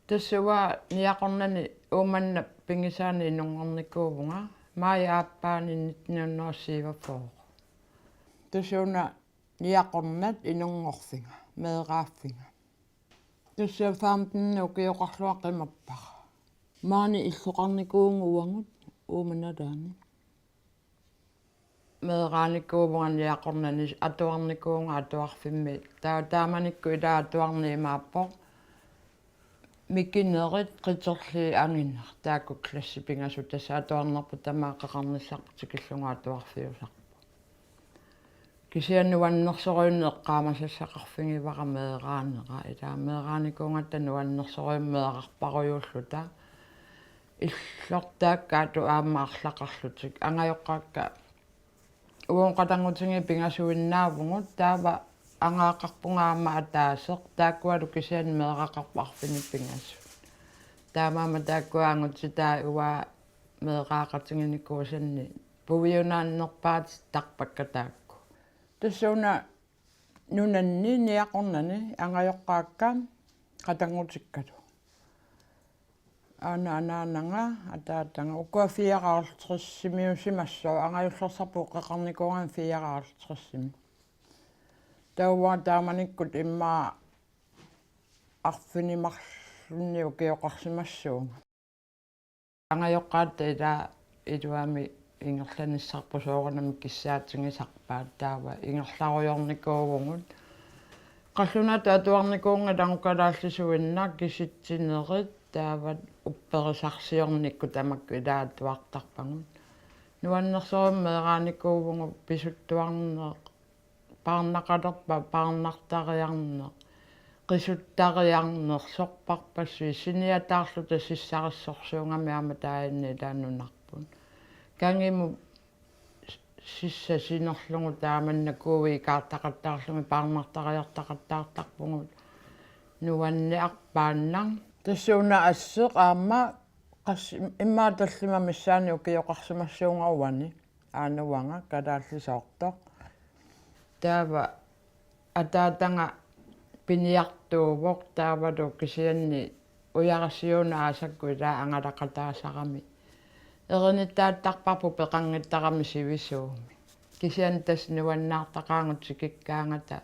Tassua niaqornani uumanna pingisaani inungornikuuvunga mai aappaani nitniunnersiivafoo. Tassuna niaqornat inungorfinga meeqaaffinga. Tassua faamtinni ukioqarluaqimappa. Maani illuqarnikuungu uangut uumanalaani. Meeqaanikuuvunga niaqornani atuarnikuunga atuarfimmi taamanikku ila atuarniimaappo. Mikinerit qiterli anginer taakku klassipingasu tassa atuarnerpu tamaaqaqarnissaqtikillunga atuarfiusarpu. Kisiannuannersoruinne eqqaamasassaqarfingivara meeqaanera ila meeqaanikuungatta nuannersoruimmeeqarparuyulluta illortaakka atu aammaarlaqarlutik angajoqqaakka uonqatangutingi pingasuinnaavungut taava angaaqarpungaama ataaseq taakkualu kisian meeqaqarparfini pingasu taamaama taakkuaangutsitaa uaa meeqaaqatinginikuusanni puviunaannerpaat tarpakka taakku tassuna nunanni niaqornani angajoqqaakka qatangutikkalu anaananga ataatanga ukkuafiaqaarltrissimiusimassoo angajullersarpu qeqarnikuungan fiaqaarltrissimi tauwa taamanikkut immaa arfinimarlunni ukioqarsimassuunga angajoqqaatta iluami ingerlanissarpu sooranamik kissaatingisarpaat taava ingerlarujornikuuvungut qallunata atuarnikuunga tangukalaallisuinna kisitsinerit taavat upperisarsiornikku tamakku ilaatuartarpangut nuannersorum meeqaanikuuvungu pisuttuarneq paarnaqalerpa paarnartariarneq qisuttariarneq sorparpassui siniataarluta sissarissorsuungami aamataayinni ilaannunarpun kangimu sissasinerlungu taamanna kuuviikaartaqattaarlungi paarnartariartaqattaartarpungut nuanniarpaannang tassuna asseq aamma qas immaa tallimamissaani ukioqarsimassuungaruani aanuanga kalaallisoortoq taava ataatanga piniartuuvoq taavalu kisianni ujarsiuna aasakku ilaa angalaqataasarami erinittaattarparpu peqanngittarami sivisuumi kisian tass nuannaartaqaangut sikikkaangata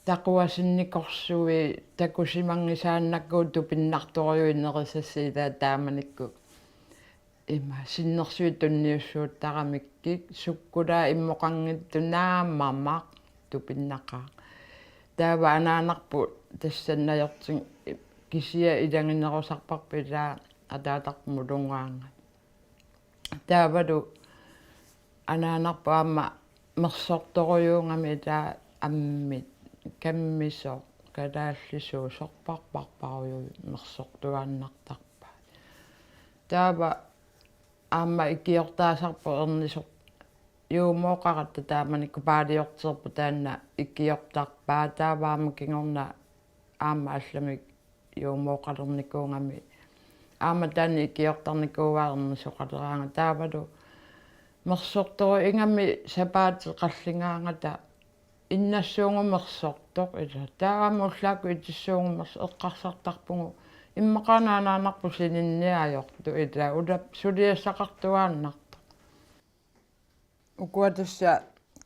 taquasinnikorsuvi takusimangisaannakkuut tupinnartoriuinnerisassi ilaa taamanikku ima sinnersui tunniussuuttaqamikkik sukkulaa immoqanngittunaammammaq tupinnaqaa taava anaanarpu tassannajortin kisia ilanginerusarparpu ilaa ataatarpu mulungaanga taavalu anaanarpu aamma mersortoruyuungami ilaa ammit kammiso kalaallisuu sorparparparuyu mersortuaannartarpaa taava aamma ikiortaasarpu ernisoq juumooqaratta taamanikku paaliorteerpu taanna ikiortarpaa taavaama kingorna aamma allamik juumooqalernikuungami aamma taanni ikiortarnikuuvaaernisoqaleraanga taavalu mersortoru ingami sapaatiqallingaangata innassuungu mersortoq ila taamaullaaku itissuungumers eqqarsartarpungu immaqanaanaanarpu sininniajortu ila ulap suliassaqartuaannartu ukuatassa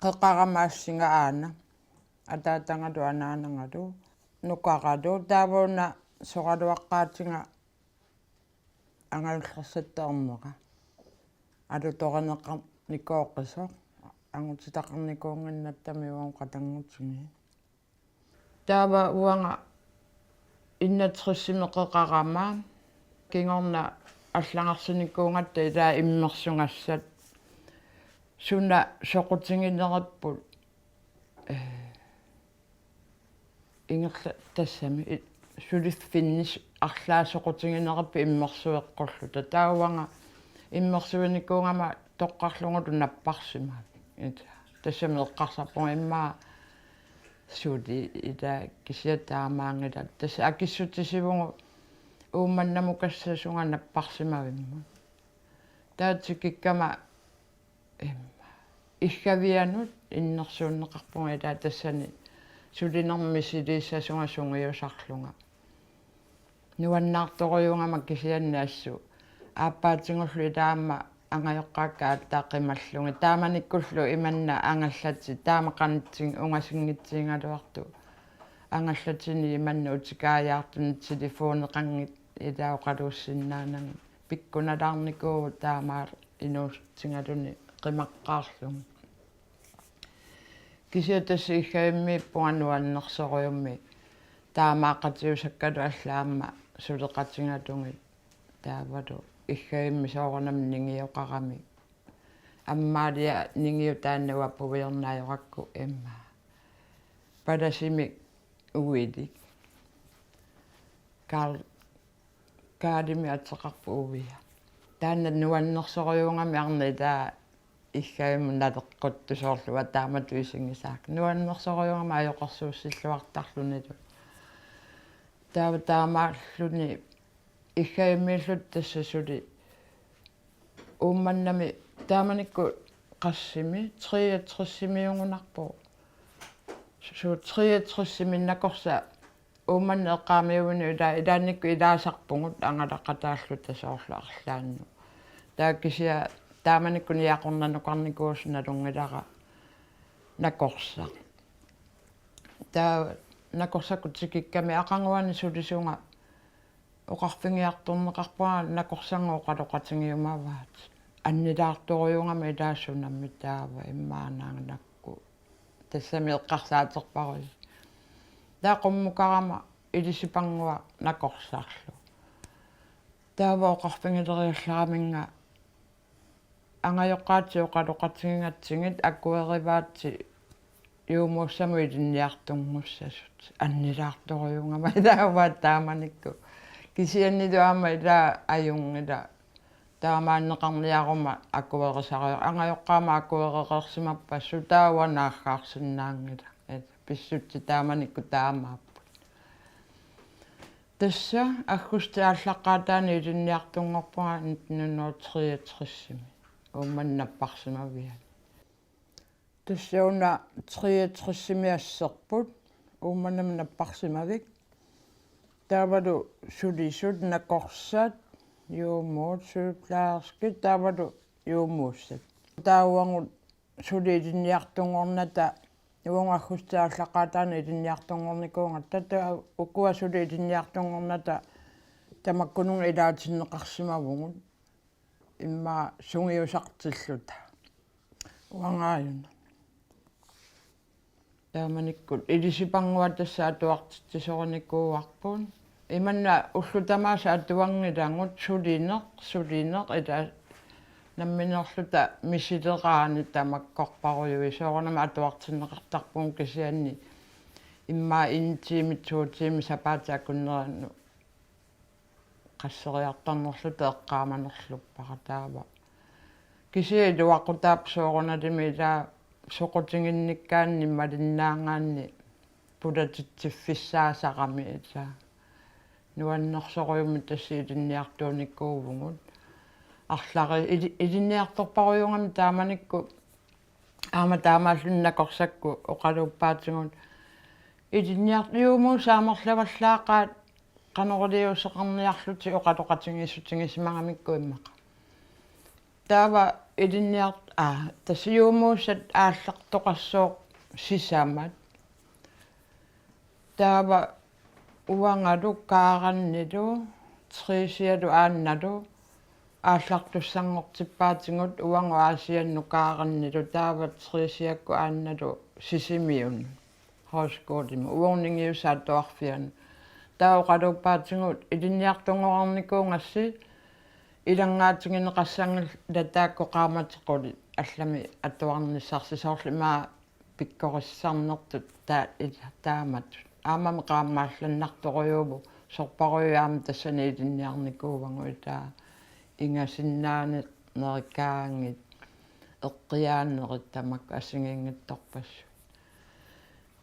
qeqqaramaassiga aana ataatangalu anaanangalu nukaralu taavuuna soqaluaqqaatinga angayullersatteerneqa alutoraneqqarnikooqisoq angutitaqarnikuungannattami uam qatangutingi taava uanga innatrissimеқеқарама kingorna аллангарсиниккуунгатта илаа иммерсунгассат суна соқутингинериpput ингерла тассами сулиффиннис арлаасоқутингинериппи иммерсуеққорлута тааванга иммерсуиниккуунгама тоққарлугулу наппарсима тассами эққарсарпунга иммаа сули ила кисиатаамаангила тасса акиссутисивугу уумманнамукассасунга наппарсимавимму таатикиккама имма иггавианут иннерсууннеқарпунга ила тассани сулинерми силииссасунга сунгиусарлунга nuannaartoriungama kisiannaassу ааппаатингуллу таама ангаёққааккаат тааққималлунги тааманиккуллу иманна ангаллати таама қанитсин унгасингитсиингалуарту ангаллатини иманна утикааjaartun телефонеқангит илаоқалууссиннаананги пиккуналаарникуу таамаа инуустингалуни қимаққаарлунги кисиатасси иггаимми пуануаннерсориумми таамаақатиусаккалу аллаама сулеқатингалунги таавалу иггаимми соорнам нингиоқарами аммаалиа нингиу тааннауа пувиернаajorакку имма падасими уиди каадими атсеқарпу увия таанна нуаннерсориунгами арни таа иггаиму налеққуттусоорлуа тааматуисингисаак нуаннерсориунгама аёқарсууссиллуартарлунилу таава таамааллуни иггаиммииллут тассасули уумманнами тааманикку qassimi 63-симиунгунарпо су 63-симиннакорса уумманне эққаамиуни илааникку илаасарпугут ангалаққатааллу тасоорлу арлаанну тааккисиа тааманикку ниақорнанукарникуусналунгилара накорса таа накорсакку тикикками ақангуани сулисунга оқарфингиарторнеқарпуа накорсангоо қалоқатингиумаваат аннилаарториунгама илаассунамми таава иммаанаанакку тассами эққарсаатерпаруи таақуммукарама илисипангуа накорсаарлу таава оқарфингилериуллараминга ангаёққаати оқалоқатингатсигит аккуэриваатси юумууссаму илинниартунгуссасут аннилаарториунгама таава тааманикку кисианнилуама илаа аюнгила таамааннеқарниарума аккуэрисариу ангаёққаама аккуэререрсимаппассу таава наахгаарсинаангила писсутти тааманикку таамааппут тасса аггустиааллаққаатаани илинниартунгорпуга 1963 уумманнаппарсимавиа тассауна 63-симиассерпут уумманнам наппарсимавик таавалу сулисут накорсат юумуут сууплаарски таавалу юумууссат таауангут сулиилинниартунгорната уонгаггустиааллаққаатаани илинниартунгорникуунга тата укуа сулиилинниартунгорната тамаккунун илаатиннеқарсимавгут имма сунгиусартиллута уангааюна тааманиккут илисипангуа тассаа туартитсисориникууарпун иманна уллутамааса атуангилангут сулинеқ ила намминерлута мисилераани тамаккорпаруйуи соорнама атуартиннеқартарпуун кисианни имма интими туутими сапаатааккуннеранну qasseriartarnerluta eqqaamanерluppaqa taava kisia luaqutaap soorunalimi ilaa soqutinginnikkaanni malinnaangaanni pulatittiffissaasaqami ilaa nuannersoruyumi tassi ilinniartuunikkuuvungut арлари илинниарторпаруйунгами тааманикку таамааллуннакорсакку оқалууппаатингут илинниартиумуу саамерлаваллаақаат канорулиусеқарниарлути оқалоқатингиссутингисимагамикку иммақа таава илинниарт тассиумууссат ааллартоқассоо сисаамат таава уангалу каараннилу трисиалу аанналу ааллартуссангортиппаатингут уангу аасианну каараннилу таава трисиакку аанналу сисимиун хоскоолиму уорнингиусаат туарфиану таоқалууппаатингут илинниартунгорарникуунgassi илангаатингинеқассангил латаакко qaamatequli аллами атуарниссарсисоорлимаа пиккориссарнертут таа таамат аамами qaammaалланнарторюуву сорпаруяама тассани илинниарникуувангу таа ингасиннаани нерикаангит эққиааннерит тамак асингингитторпассу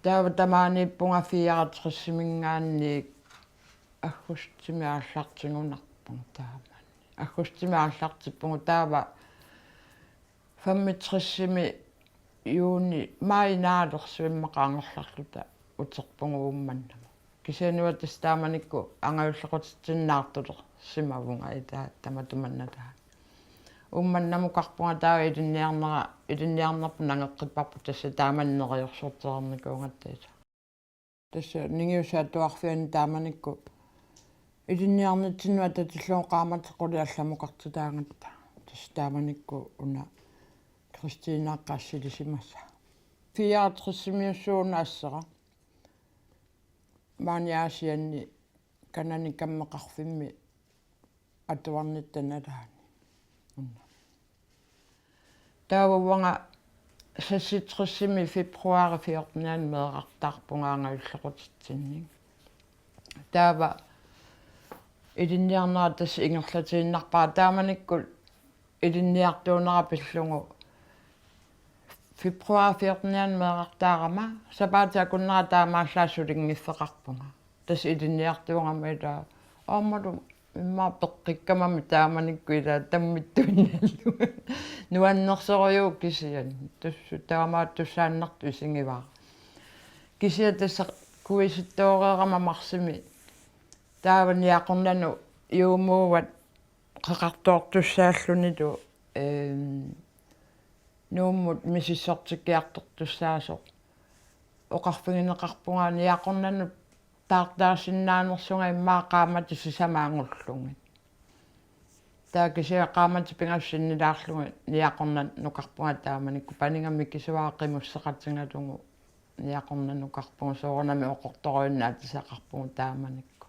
таава тамааниппунга 64-симингаанни аггустими ааллартингунарпун таамаани аггустими ааллартиппугу таава 65-сими юуни майнаалерсуиммақаангерларлута утерпугу уумманнама кисиануа тастааманикку ангаюллақутитсиннаартулер симавунга ита таматуманната умманнаму карпунга таа илинниарнерпу нангеққиппарпу тасса тааманнериорсууртерникуунгаттаиса тасса нингиусаа туарфиани тааманикку илинниарнитсинуа татиллуун qaamatequli алламуқартитаангатта тасса тааманикку уна кристинааққассилисимаса 64 ассера маниаасианни канани каммеқарфимми атуарниттаналаани таававанга сасситриссими фебруари 14 меэқартаарпунгаангауллеқутитсинни таава илинниарнера тасса ингерлатииннарпаа тааманиккул илинниартуунера пиллугу фебруари 14 меэқартаарама сапаатиакуннера таамааллаассулингиффеқарпунга тасса илинниартуungama илаа аамалу имма пеққиккамами тааманикку илаа таммиттуинналлу нуаннерсориу кисиан тассу таамаат туссааннарту исингиваа кисиа тасса куиситтоореерама марсими тааваниақорнану юумууват қеқартуортуссааллуниту нууммут мисиссортиккиартортуссаасо оқарфигинеқарпунгаа ниақорнану таартаасиннаанерсунга иммаақаамати сисамаангуллунгит таакисиа qaamati pingassиннилаарлугу ниақорнан нукарпунга тааманикку панингамми кисуаақимуссеқатингалугу ниақорнан нукарпугу соорнами оқорторуиннаат тисақарпугу тааманикку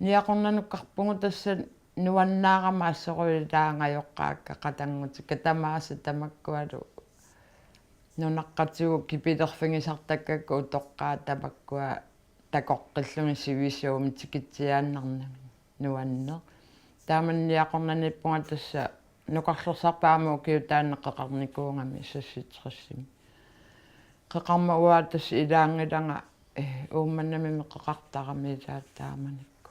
ниақорнануккарпугу тасса нуаннаарама ассеруилаангайоққаакка қатангути катамааса тамаккуалу нунаққатигу кипилерфигисартаккакку утоққаа тамаккуа такоққиллуми сивисуumi тикитсиааннарнами нуаннер тааманниақорнаниппунга тасса нукарлерсарпааму киутааннеққеқарникуунгами сасситриссими қеқармауаа тасса илаангиланга уумманнами меққеқартарами тааманикку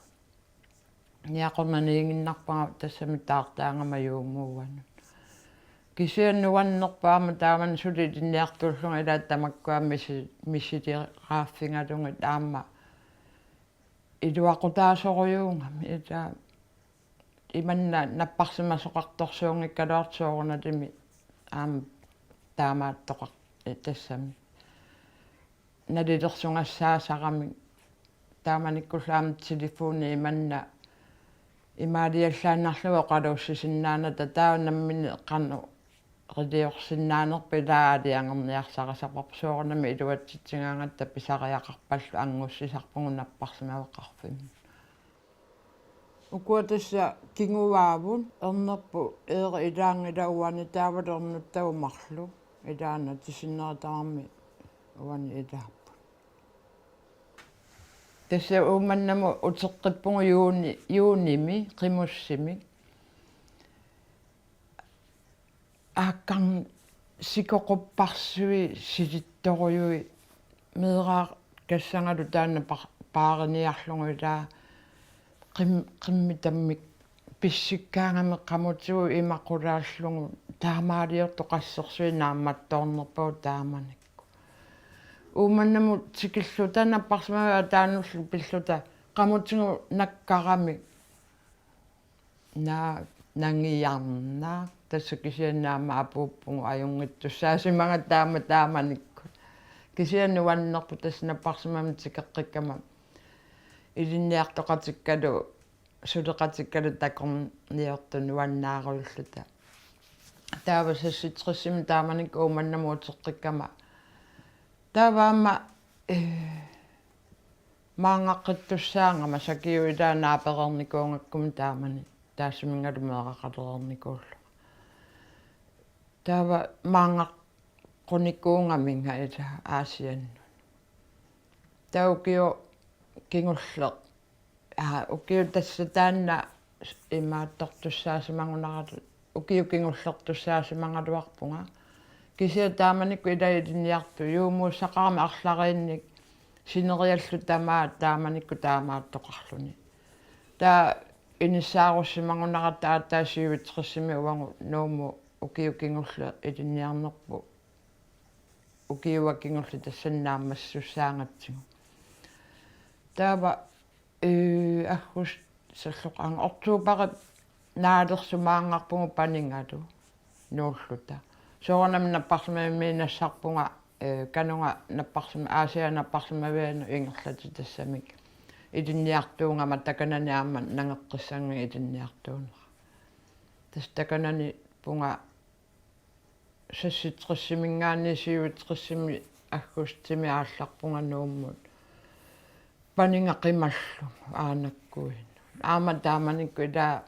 ниақорнаниингиннарпага тассами таартаангама юумууану кисианнуаннерпаама тааман сули линниартуллунга илаа тамаккуамми мисилиааффингалунгит аама илуақутаасоруйуунгами илаа иманна наппарсимасоқарторсуунгиккалуартсуорунатими аама таамааттоқар тассами налилерсунгассаасарами тааманиккулаама телефони иманна имаалиаллааннарлуга қалууссисиннааната таанаммини қанну ридиорсиннаанерпилаалиангерниарсарасапарсуорнами илуатситсингаангатта писариақарпаллу ангуссисарпугу наппарсимавеқарфими укуатасса кингуваавун ернерпу эера илаангила уани таавалернуттагумарлу илаана тисиннератарми уани илааппу тасса ууманнаму утеққиппугу юуними қимуссими ааккан сикоқуппарсуи силитторуйуи меэраа кассангалу таана паарниарлугулаа qimmi tammik писсиккаангами qamutigu имаққулааллугу таамаалиорту qaссерсуи наамматторнерпау тааманикку ууманнаму тикиллута наппарсимага таануллу пиллута qamutigu наккарами нангиярна тасса кисианнаама апууппугу аюнгиттуссаасимага тааманикку кисианнуаннерпу тасса наппарсимами тикеққиккама илинниартоқатиккалу сулеқатиккалу такорниорту нуаннааруиллута таава сасситриссими тааманик ууманнаму утеққиккама тааваама маангаққиттуссаангама сакиуилаа нааперерникуунгаккуми таамани таассимингалу меэқақалерерникууллу таава маангаққуникуунгаминга ила аасианну таукио кингуллеқ укиу тасса таанна имааттортуссаасимагунарат укиу кингуллертуссаасимангалуарпунга кисиа тааманикку илаилинниарту юумууссақарами арлариинник синериаллу тааманикку таамааттоқарлуни таа иниссааруссимагунарат таатаасиуитриссими уангу нууму укиу кингулле илинниарнерпу укиуа кингулле тассаннаамассуссаангатсигу таава аггус саллоқаан ортуупари наалерсумаангарпугу панингалу нууллута соорнам наппарсумамми нассарпунга канунга наппарсума аасиа наппарсумавиану ингерлати тассамик илинниартуунгама такананиарма нангеққиссанги илинниартуунера тас таканани пунга сасситриссимингаани сиуитриссими аггустими аалларпунга нууммут панингақималлу аанаккуин аама тааманикку ила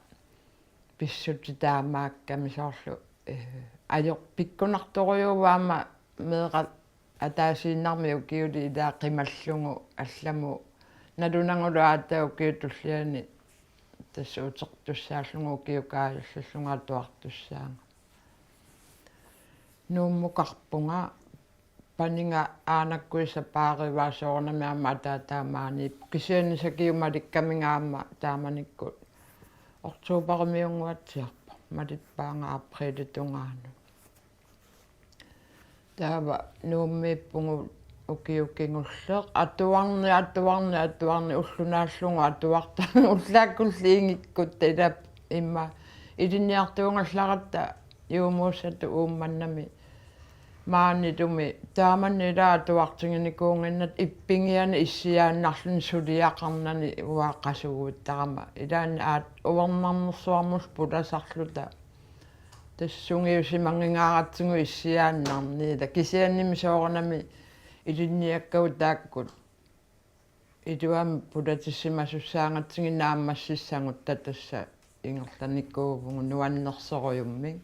писсути таамаакками соорлу аёр пиккунарторюуваама меэра атаасииннарми укиули илаа қималлугу алламу налунангулу аатаа укиутуллиани тасса утертуссааллугу укиукааллаллунгаа туартуссаанга нууммукарпунга панинга аанаккуиса паариваа соорнамиама атаатаамаани кисианисакиумаликкамингаама тааманикку октообаримиунгуатсиарпа малиппаанга априлитунгаану таава нууммииппугу укиуккингуллеэ атуарни уллунааллугу атуартаан уллааккуллиингиккут тала имма илинниартуунгалларатта юумууссату уумманнами маанитуми тааманнилаа атуартингиникуунгиннат иппингиани иссиааннарлун сулиақарнани уааққасугууттарама илаани аат увернарнерсуармус пуласарлута тассунгиусимангингааратсигу иссиааннарниила кисианними соорнами илинниаккау тааккут илуам пулатиссимасуссаангатсиги нааммассиссангут татасса ингерланиккуувгу нуаннерсоруйуммик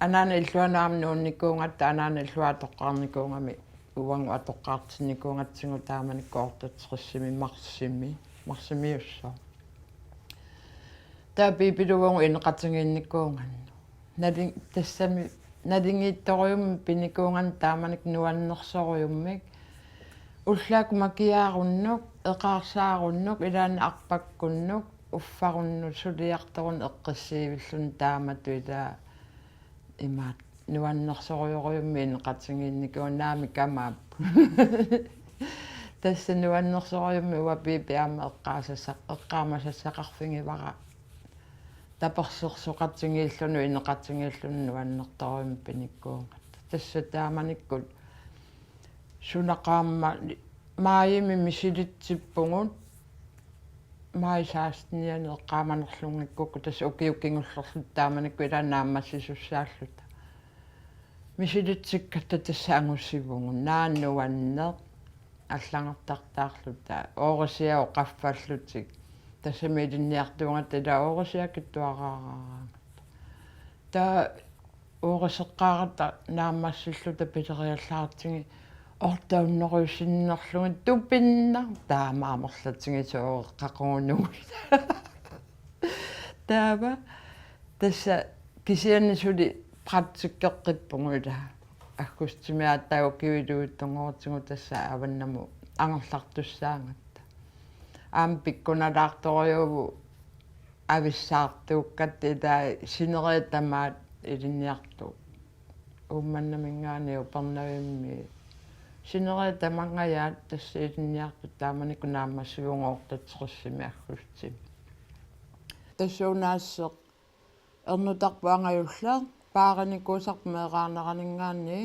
анаана иллуанаам нуунникуунгатта анаана иллуатоққарникуунгами уангу атоққартинникуунгатсигу тааманиккоортатсериссими марсимиуссоо таа пипилугунгу инеқатингиинникуунганну налин тассами налингиитторюмми пиникуунган тааманик нуаннерсоруйуммик уллаак макиааруннук эқаарсааруннук илаана арпаккуннук уффарунну сулиарторун эққиссиивиллун таамату илаа имаат нуаннерсоруйоруйумми инеқатингиинникуунаами камаап тасса нуаннерсоруйумми уапипиаама эққаамасассақарфингивара таперсерсоқатингииллуну инеқатингииллуну нуаннерторуйумми пиниккуунгат тасса тааманиккут сунақаамма мааями мисилитсиппугут маисаастниани эққааманерлунгиккуку тасса укиуккингуллерлут тааманикку илаанааммассисуссааллута мисилитсиккатта тасса ангуссивугу нааннуаннеэ аллангертартаарлута оорисиао қаффаллутик тассами илинниартунгат ила оорисиакиттуараараа та оорисеққаарата нааммассиллута пилериаллаартинги ортауннеруйсиннерлугит тупинна таамаамерлатингисоо қақуунугу таава тасса кисианнисули практиккеққиппугула аггустимиааттаагу кивилуиттунгоортигу тасса аваннаму ангерлартуссаангатта аам пиккуналаарторюуву ависсаартууккат илаа синериатамаат илинниарту уумманнамингаани упернавимми синериатамангаяат тасса илинниарту тааманику нааммассугунгоортатсериссими аггустим тассуунаассеқ эрнутарпуангаюллаа паараникуусарп меэраарнеранингаани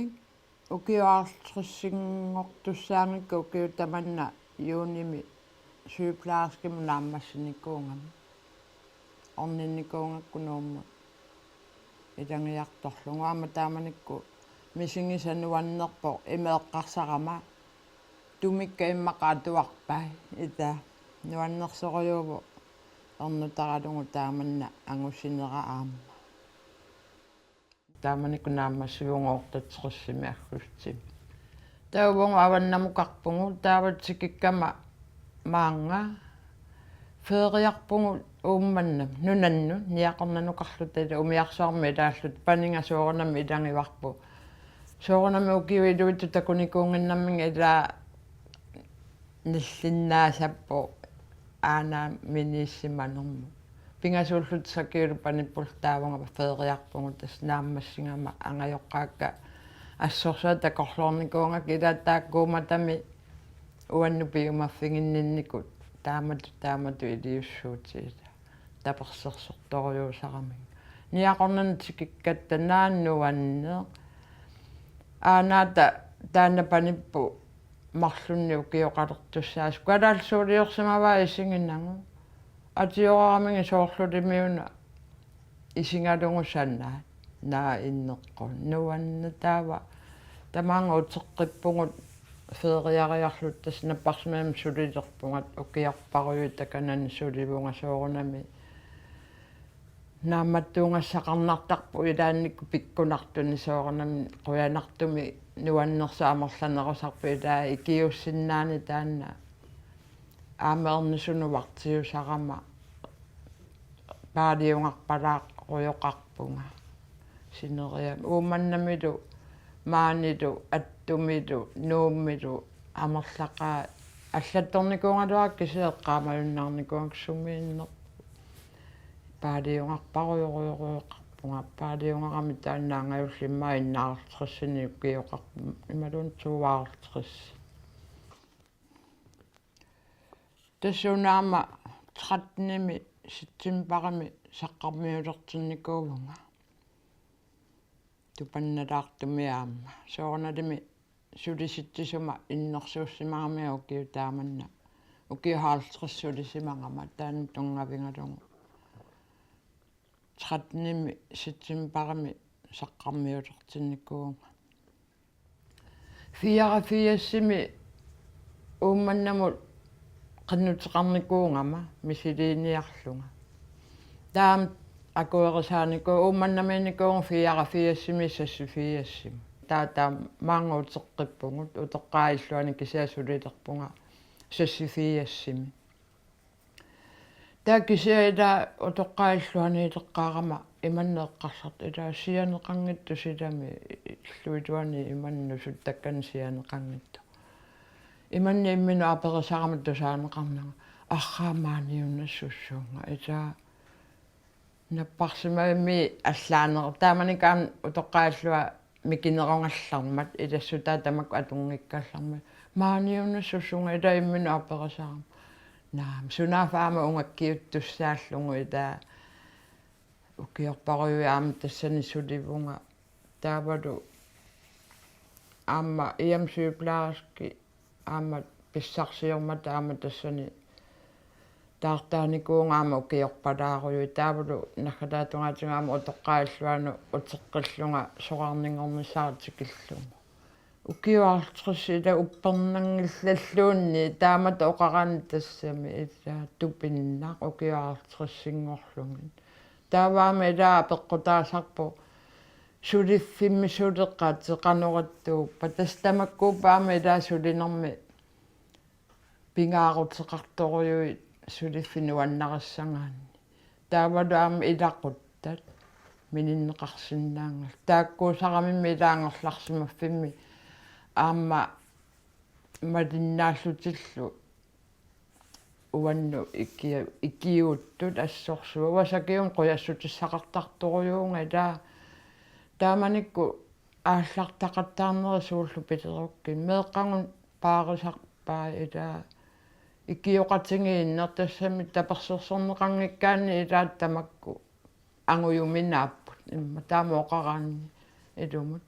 укиуаарлутриссингортуссаангикка укиутаманна юуними сюплаарскиму нааммассиникуунгама орнинникуунгакку нуумма илангиарторлунгаама тааманикку мисингисануаннерпо имеэққарсарама тумикка иммақаатуарпай ита нуаннерсориуву орнутаралугу тааманна ангуссинера аама тааманикку нааммассугунгоортатсериссими аггустим таувунгу аваннамукарпугу тааватсикиккама маанга фериарпугу уумманна нунанну ниақорнанукарлутала умиарсуарми илааллут панингасуорнами илангиварпу соорнами укивилуитту такуникуунгиннамминга илаа наллиннаасаппу аана миниссиманерму пингасууллут сакиулу паниппултаавангава фериарпугу тас нааммассингама ангайоққаакка ассорсуа такорлоорникуангак илааттааккууматами уаннупиумаффигиннинникут таамату илиуссуутиила таперсерсорторюусарамик ниақорнан тикиккатта нааннуаннеэаанаата таанапаниппу марлунни укиоқалертуссаас калаалсуулиорсимаваа исигиннагу атиорарамиги соорлулимиуна исингалугусаннаа наа иннеққун нуанна таава тамаанга утеққиппугут феериариарлут таснаппарсимаам сулилерпугат укиарпаруйу таканан суливунга соорунами наамматтуунгассақарнартарпу илаанникку пиккунартуни соорунами қуянартуми нуаннерсаамерланерусарпу илаа икиуссиннаани таанна аамеернисунувартиусарама паалиунгарпалаақ руйоқарпунга синериам ууманнамилу маанилу аттумилу нууммилу амерлақаа аллатторникуунгалуак кисеэққаамаюннаарникуаксумииннер паалиунгарпаруйоруйоруйоқарпунга паалиунгарами тааннаангаюллиммаа иннаартрissini укиоқарпу ималун туаартрис тассунаама 13-ми ситсимпарами саққармиулертинникуувнга тупанналаартумиаама соорналими сулиситтисума иннерсууссимарамиа укиутааманна укиухаалтрissулисимарама таан тунгавингалугу 13-ми ситсимпарами саққармиулертинникуувнга 84-сими уумманнамут qannutеқарникуунгама мисилиниарлунга таам акуерисаанику уумманнаминикуун 84-сими сассуфиассим таатаа маангуутеққиппугут утеққаиллуани кисаасулилерпунга сассуфиассими таа кисаила утеққаиллуани илеққаарама иманнеэққарсарт илаа сианеқангитту силами иллуитуани иманну суттаккан сианеқангитту иманни иммину аперисарамат тусаанеқарнага арраамааниуннассуссуунга итаа наппарсимаами аллаанер тааманикаам утоққааллуа микинеронгаллармат илассутаа тамак атунгиккаллармат maaниуннассуссуунга ила иммину аперисарам наам сунаафаама унгаккиуттуссааллугу илаа укиорпаруйаама тассани суливунга таавалу аама иамсуиплааски аама писсарсиормат аама тассани таартааникуунгаама укиорпалааруйу таавалу нахалаатунгаатингаама утоққааллуану утеққиллунга соқарнингорнissaartikillungu укиуаартрissила уппернангиллаллуунни таамата оқараани тассами иллаа тупиннақ укиуаартрissingorlungin тааваама илаа пеққутаасарпу сулиффимми сулеққаат теқанораттууппа тастамаккуупаама илаа сулинерми пингаарутеқарторюи сулиффинуаннариссангаанни таавалуаама илақуттат мининнеқарсинаангал тааккуусарамимми илаангерларсимаффимми аама малиннааллутиллу уанну икиуттут ассорсуа васакиун қуяссутиссақартарторюунга илаа тааманикку ааллартақаттаарнери сууллу пилерукки меэққангун паарисарпаа илаа икиоқатингииннер тассами таперсерсорнеқангиккаани илаат тамакку ангуйуминааппут имма таама оқараанни илумут